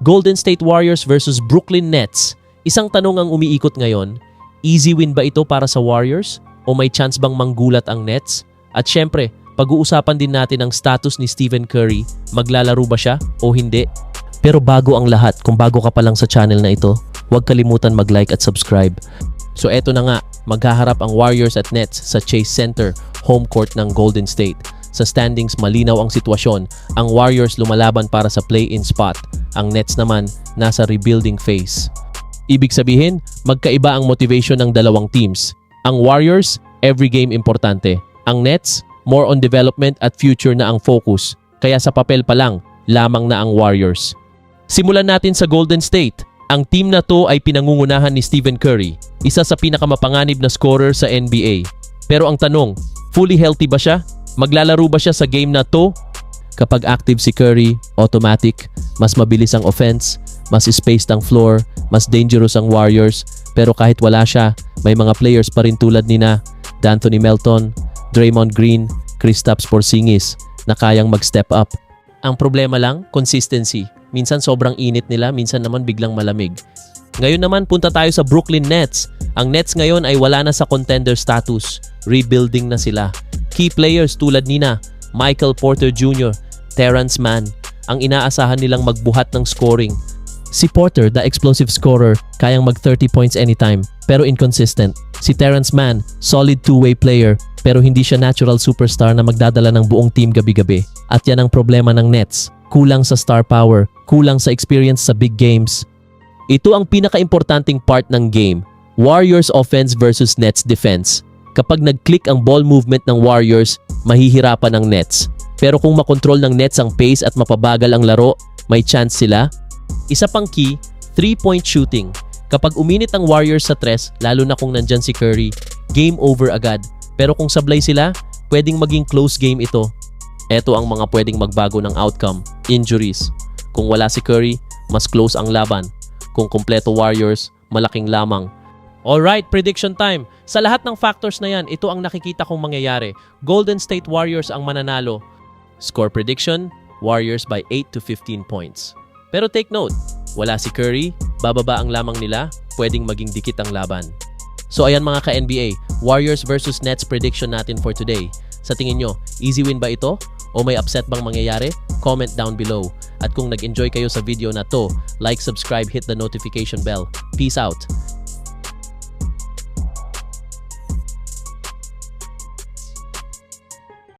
Golden State Warriors versus Brooklyn Nets. Isang tanong ang umiikot ngayon, easy win ba ito para sa Warriors? O may chance bang manggulat ang Nets? At syempre, pag-uusapan din natin ang status ni Stephen Curry, maglalaro ba siya o hindi? Pero bago ang lahat, kung bago ka pa lang sa channel na ito, huwag kalimutan mag-like at subscribe. So eto na nga, maghaharap ang Warriors at Nets sa Chase Center, home court ng Golden State. Sa standings, malinaw ang sitwasyon. Ang Warriors lumalaban para sa play-in spot. Ang Nets naman, nasa rebuilding phase. Ibig sabihin, magkaiba ang motivation ng dalawang teams. Ang Warriors, every game importante. Ang Nets, more on development at future na ang focus. Kaya sa papel pa lang, lamang na ang Warriors. Simulan natin sa Golden State. Ang team na to ay pinangungunahan ni Stephen Curry, isa sa pinakamapanganib na scorer sa NBA. Pero ang tanong, fully healthy ba siya? Maglalaro ba siya sa game na to? Kapag active si Curry, automatic, mas mabilis ang offense, mas spaced ang floor, mas dangerous ang Warriors. Pero kahit wala siya, may mga players pa rin tulad nina D'Anthony Melton, Draymond Green, Kristaps Porzingis na kayang mag-step up. Ang problema lang, consistency. Minsan sobrang init nila, minsan naman biglang malamig. Ngayon naman punta tayo sa Brooklyn Nets. Ang Nets ngayon ay wala na sa contender status. Rebuilding na sila. Key players tulad nina Michael Porter Jr., Terrence Mann, ang inaasahan nilang magbuhat ng scoring. Si Porter, the explosive scorer, kayang mag 30 points anytime, pero inconsistent. Si Terrence Mann, solid two-way player, pero hindi siya natural superstar na magdadala ng buong team gabi-gabi. At yan ang problema ng Nets. Kulang sa star power, kulang sa experience sa big games. Ito ang pinaka-importanting part ng game. Warriors offense versus Nets defense. Kapag nag-click ang ball movement ng Warriors, mahihirapan ang Nets. Pero kung makontrol ng Nets ang pace at mapabagal ang laro, may chance sila. Isa pang key, 3-point shooting. Kapag uminit ang Warriors sa tres, lalo na kung nandyan si Curry, game over agad. Pero kung sablay sila, pwedeng maging close game ito. Ito ang mga pwedeng magbago ng outcome, injuries. Kung wala si Curry, mas close ang laban. Kung kompleto Warriors, malaking lamang. Alright, prediction time. Sa lahat ng factors na yan, ito ang nakikita kong mangyayari. Golden State Warriors ang mananalo. Score prediction, Warriors by 8 to 15 points. Pero take note, wala si Curry, bababa ang lamang nila, pwedeng maging dikit ang laban. So ayan mga ka-NBA, Warriors versus Nets prediction natin for today. Sa tingin nyo, easy win ba ito? O may upset bang mangyayari? Comment down below. At kung nag-enjoy kayo sa video na to, like, subscribe, hit the notification bell. Peace out!